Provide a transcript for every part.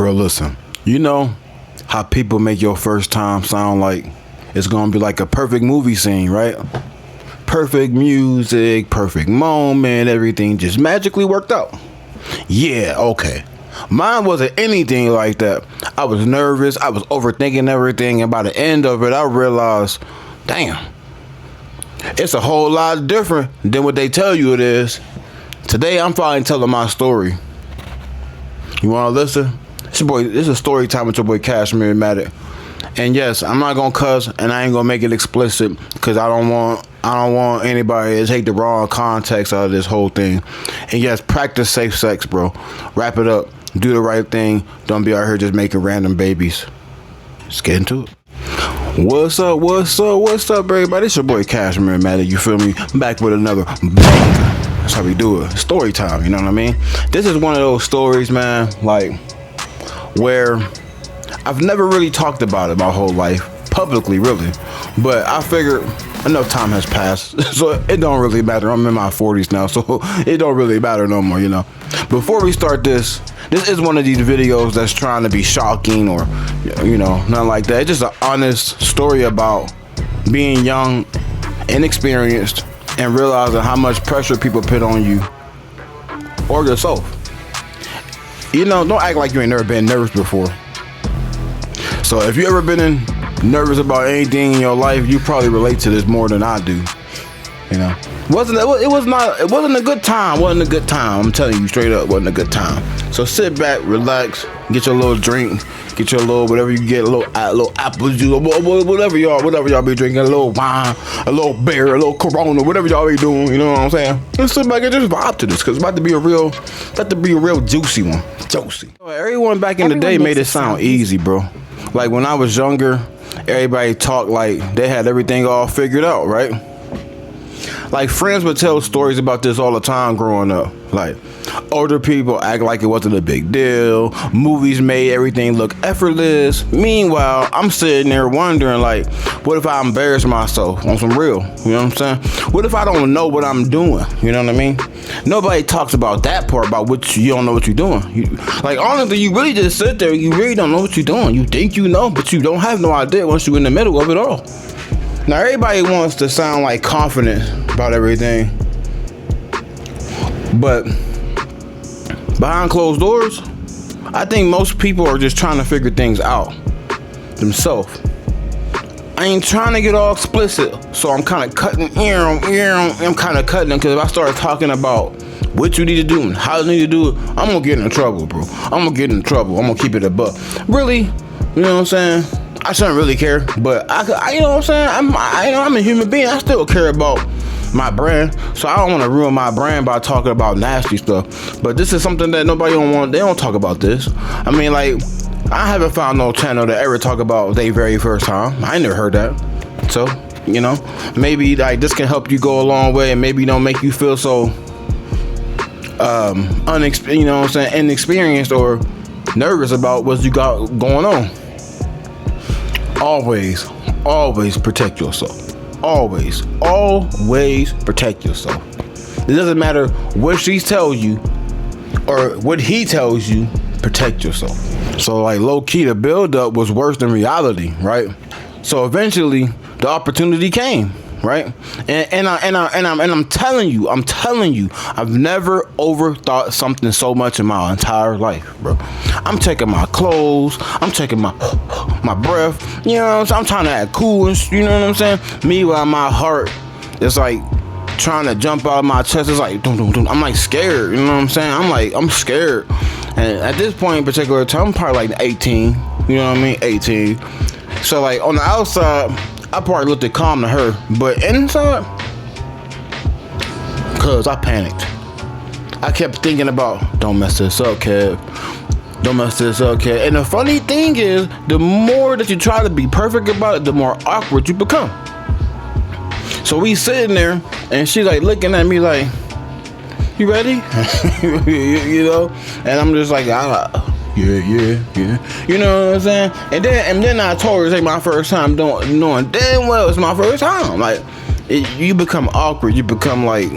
real, listen. You know how people make your first time sound like it's gonna be like a perfect movie scene, right? Perfect music, perfect moment, everything just magically worked out. Yeah, okay. Mine wasn't anything like that. I was nervous, I was overthinking everything, and by the end of it, I realized, damn, it's a whole lot different than what they tell you it is. Today, I'm finally telling my story. You wanna listen? It's your boy, this is story time with your boy Kashmirmattick. And yes, I'm not gonna cuss, and I ain't gonna make it explicit because I don't want anybody to take the wrong context out of this whole thing. And yes, practice safe sex, bro. Wrap it up. Do the right thing. Don't be out here just making random babies. Let's get into it. What's up, everybody? It's your boy Kashmirmattick, you feel me? I'm back with another banger. That's how we do it. Story time, you know what I mean? This is one of those stories, man, like, where I've never really talked about it my whole life, publicly, really. But I figured enough time has passed, so it don't really matter. I'm in my 40s now, so it don't really matter no more, you know? Before we start this is one of these videos that's trying to be shocking or, you know, nothing like that. It's just an honest story about being young, inexperienced, and realizing how much pressure people put on you or yourself. You know, don't act like you ain't never been nervous before. So if you ever been nervous about anything in your life, you probably relate to this more than I do. You know, it wasn't a good time. Wasn't a good time. I'm telling you straight up, wasn't a good time. So sit back, relax, get your little drink, get your little whatever you get, a little apple juice, whatever y'all be drinking, a little wine, a little beer, a little Corona, whatever y'all be doing. You know what I'm saying? And sit back and just vibe to this, cause it's about to be a real juicy one. Juicy. Everyone back in the day made it sound easy, bro. Like when I was younger, everybody talked like they had everything all figured out, right? Like friends would tell stories about this all the time growing up. Like older people act like it wasn't a big deal. Movies made everything look effortless. Meanwhile, I'm sitting there wondering, like, what if I embarrass myself on some real? You know what I'm saying? What if I don't know what I'm doing? You know what I mean? Nobody talks about that part, about what you don't know what you're doing. Like honestly, you really just sit there. You really don't know what you're doing. You think you know, but you don't have no idea once you're in the middle of it all. Now everybody wants to sound like confident about everything, but behind closed doors, I think most people are just trying to figure things out themselves. I ain't trying to get all explicit, so I'm kind of cutting ear on ear. I'm kind of cutting them, because if I start talking about what you need to do and how you need to do it, I'm gonna get in trouble, bro. I'm gonna get in trouble. I'm gonna keep it a buck. Really, you know what I'm saying? I shouldn't really care, but I you know what I'm saying? I'm a human being. I still care about my brand, so I don't want to ruin my brand by talking about nasty stuff. But this is something that nobody don't want. They don't talk about this. I mean, like, I haven't found no channel that ever talk about their very first time. I ain't never heard that. So, you know, maybe like this can help you go a long way, and maybe don't make you feel so you know what I'm saying, inexperienced or nervous about what you got going on. Always protect yourself. Always protect yourself. It doesn't matter what she tells you or what he tells you, protect yourself. So like low key, the build up was worse than reality, right? So eventually the opportunity came, right? And I'm telling you, I've never overthought something so much in my entire life, bro. I'm taking my clothes, I'm taking my breath, you know what I'm saying? I'm trying to act cool and you know what I'm saying? Meanwhile, my heart is like trying to jump out of my chest. It's like, dum. I'm like scared, you know what I'm saying? I'm scared. And at this point in particular time, I'm probably like 18, you know what I mean? 18. So like on the outside, I probably looked calm to her, but inside, cause I panicked. I kept thinking about, don't mess this up, Kev. Don't mess this up, Kev. And the funny thing is, the more that you try to be perfect about it, the more awkward you become. So we sitting there, and she's like looking at me like, you ready? you know? And I'm just like, yeah. You know what I'm saying? And then I told her it's like my first time knowing damn well it's my first time. Like, you become awkward. You become like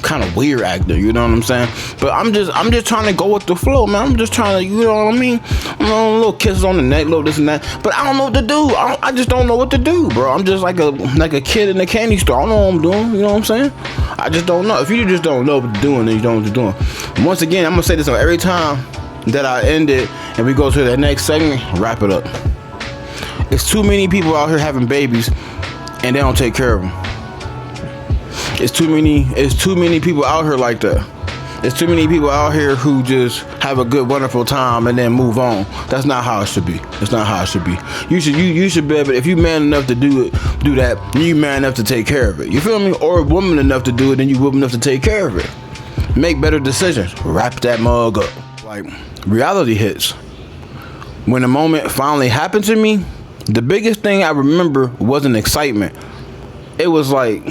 kind of weird actor. You know what I'm saying? But I'm just trying to go with the flow, man. I'm just trying to, you know what I mean? Little kisses on the neck, little this and that. But I don't know what to do. I just don't know what to do, bro. I'm just like a kid in a candy store. I don't know what I'm doing. You know what I'm saying? I just don't know. If you just don't know what you're doing, then you don't know what you're doing. Once again, I'm gonna say this on every time that I end it and we go to the next segment. Wrap it up. It's too many people out here having babies and they don't take care of them. It's too many people out here like that. There's too many people out here who just have a good, wonderful time and then move on. That's not how it should be. That's not how it should be. You should be able, if you man enough to do that, then you man enough to take care of it. You feel me? Or woman enough to do it, then you woman enough to take care of it. Make better decisions. Wrap that mug up. Like, reality hits. When the moment finally happened to me, the biggest thing I remember wasn't excitement. It was like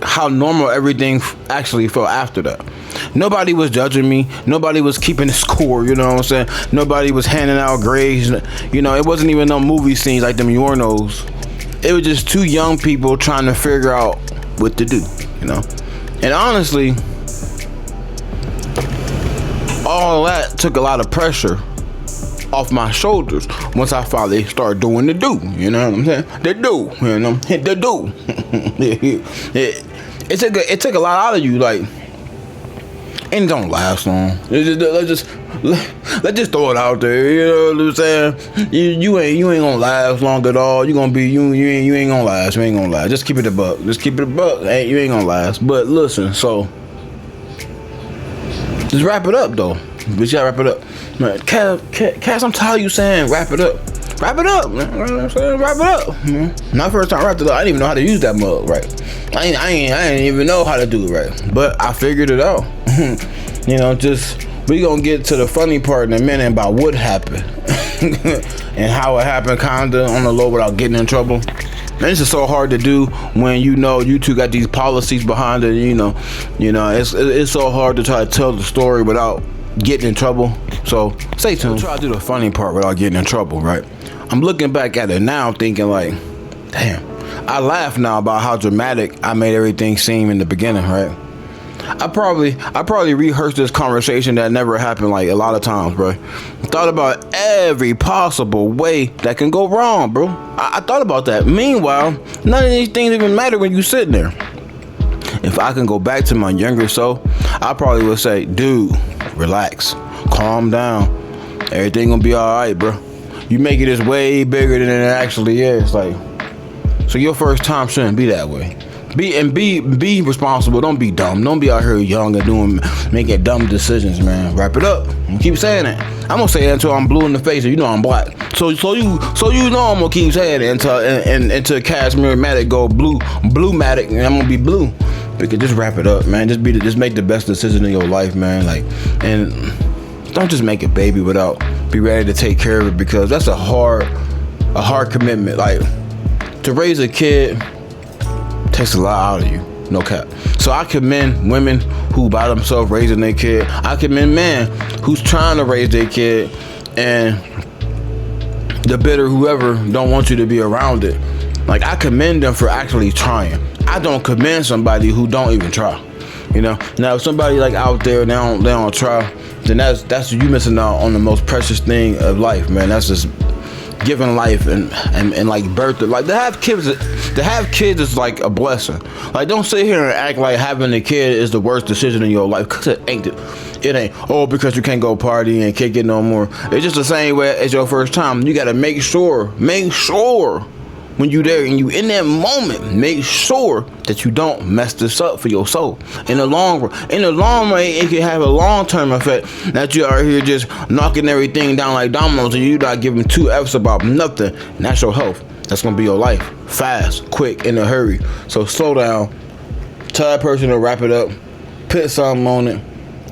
how normal everything actually felt after that. Nobody was judging me. Nobody was keeping the score, you know what I'm saying? Nobody was handing out grades. You know, it wasn't even no movie scenes like them Yornos. It was just two young people trying to figure out what to do, you know? And honestly, all that took a lot of pressure off my shoulders once I finally started doing the do. You know what I'm saying? The do. You know, hit the do. It took a lot out of you, like, and it don't last long. Let's just throw it out there. You know what I'm saying? You ain't gonna last long at all. You ain't gonna last. You ain't gonna last. Just keep it a buck. Hey, you ain't gonna last. But listen, so just wrap it up though. We gotta wrap it up. Man, Cass, I'm tired of you saying wrap it up. Wrap it up, man. You know what I'm saying? Wrap it up. Man. My first time I wrapped it up, I didn't even know how to use that mug right. I ain't even know how to do it right. But I figured it out. You know, just we gonna get to the funny part in a minute about what happened and how it happened, kinda on the low without getting in trouble. Man, this is so hard to do when you know you two got these policies behind it. You know, it's so hard to try to tell the story without getting in trouble. So stay tuned. I'll try to do the funny part without getting in trouble, right? I'm looking back at it now thinking like, damn, I laugh now about how dramatic I made everything seem in the beginning, right? I probably rehearsed this conversation that never happened like a lot of times, bro. Thought about every possible way that can go wrong, bro. I thought about that. Meanwhile, none of these things even matter when you sitting there. If I can go back to my younger self, I probably would say, dude, relax, calm down. Everything gonna be alright, bro. You make it this way bigger than it actually is. Like, so your first time shouldn't be that way. Be responsible. Don't be dumb. Don't be out here young and making dumb decisions, man. Wrap it up. I'm keep saying it. I'm gonna say it until I'm blue in the face, and you know I'm black. So you know I'm gonna keep saying it until Kashmirmattick go blue-matic, and I'm gonna be blue. Because just wrap it up, man. Just make the best decision in your life, man. Like, and don't just make a baby without be ready to take care of it, because that's a hard commitment. Like, to raise a kid takes a lot out of you, no cap. So I commend women who by themselves raising their kid. I commend men who's trying to raise their kid, and the bitter whoever don't want you to be around it. Like, I commend them for actually trying. I don't commend somebody who don't even try. You know. Now, if somebody like out there they don't try, then that's you missing out on the most precious thing of life, man. That's just giving life and like birth. Like, to have kids is like a blessing. Like, don't sit here and act like having a kid is the worst decision in your life, because it ain't. It ain't. Oh, because you can't go party and can't get no more. It's just the same way as your first time. You gotta make sure when you there and you in that moment, make sure that you don't mess this up for your soul. In the long run, it can have a long-term effect that you are here just knocking everything down like dominoes and you not giving two F's about nothing. And that's your health. That's gonna be your life. Fast, quick, in a hurry. So slow down. Tell that person to wrap it up. Put something on it.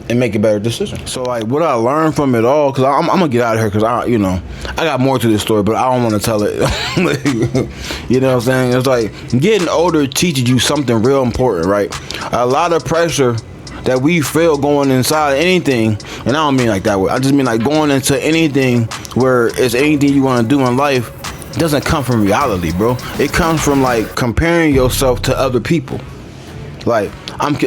And make a better decision. So, like, what I learned from it all, because I'm gonna get out of here, because I got more to this story, but I don't want to tell it. You know what I'm saying? It's like getting older teaches you something real important, right? A lot of pressure that we feel going inside anything, and I don't mean like that way. I just mean like going into anything where it's anything you want to do in life. doesn't come from reality, bro. It comes from like comparing yourself to other people. Like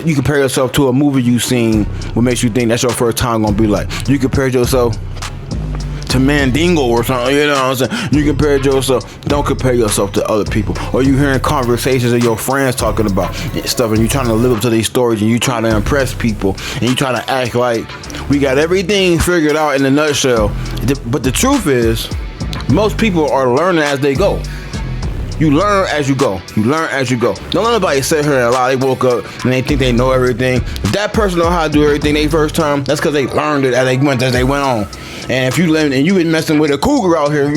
you compare yourself to a movie you seen, what makes you think that's your first time gonna be like. You compare yourself to Mandingo or something, you know what I'm saying? You compare yourself, don't compare yourself to other people. Or you hearing conversations of your friends talking about stuff and you trying to live up to these stories and you trying to impress people and you trying to act like we got everything figured out in a nutshell. But the truth is, most people are learning as they go. You learn as you go. You learn as you go. Don't let nobody sit here and lie. They woke up and they think they know everything. If that person know how to do everything they first time, that's because they learned it as they went on. And if you live and you been messing with a cougar out here,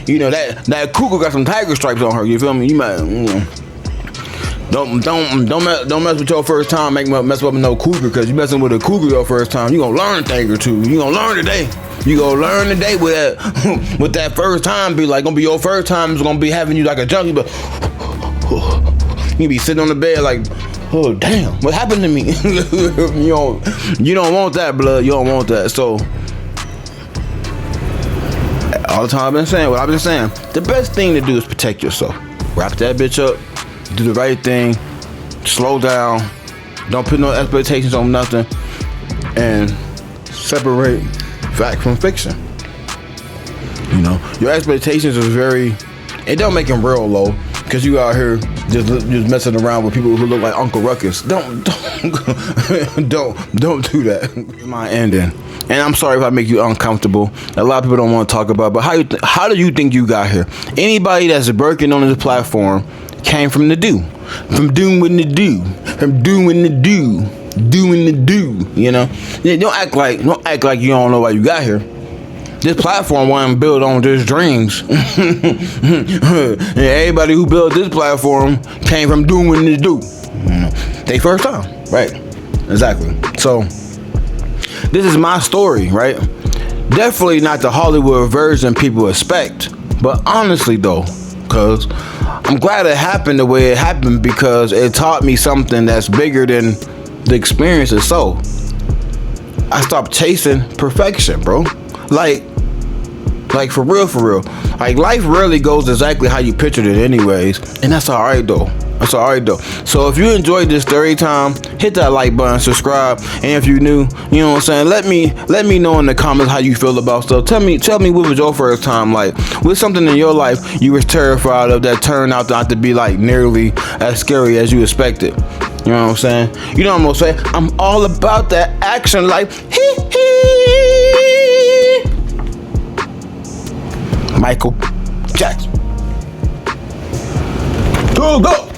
you know that cougar got some tiger stripes on her. You feel me? You might. Don't mess with your first time. Mess up with no cougar, because you messing with a cougar your first time. You gonna learn a thing or two. You gonna learn today. You gonna learn today with that with that first time. Be like gonna be your first time. It's gonna be having you like a junkie, but you be sitting on the bed like, oh damn, what happened to me? you don't want that, blood. You don't want that. So all the time I've been saying, the best thing to do is protect yourself. Wrap that bitch up. Do the right thing. Slow down. Don't put no expectations on nothing. And separate fact from fiction. You know, your expectations is it don't make them real low, because you out here just messing around with people who look like Uncle Ruckus. Don't do that. My ending. And I'm sorry if I make you uncomfortable. A lot of people don't want to talk about it, but how do you think you got here? Anybody that's working on this platform came from the do. From doing the do. From doing the do. Doing the do. You know? Don't act like you don't know why you got here. This platform wasn't built on just dreams. And everybody who built this platform came from doing the do. They first time. Right. Exactly. So this is my story, right? Definitely not the Hollywood version people expect. But honestly though, because I'm glad it happened the way it happened, because it taught me something that's bigger than the experience itself. I stopped chasing perfection, bro. Like for real. Like life rarely goes exactly how you pictured it anyways. And that's alright though. So if you enjoyed this story time, hit that like button, subscribe, and if you new, you know what I'm saying, let me know in the comments how you feel about stuff. Tell me what was your first time like? What's something in your life you was terrified of that turned out not to be like nearly as scary as you expected? You know what I'm saying? You know what I'm gonna say? I'm all about that action, like Michael Jackson. Go.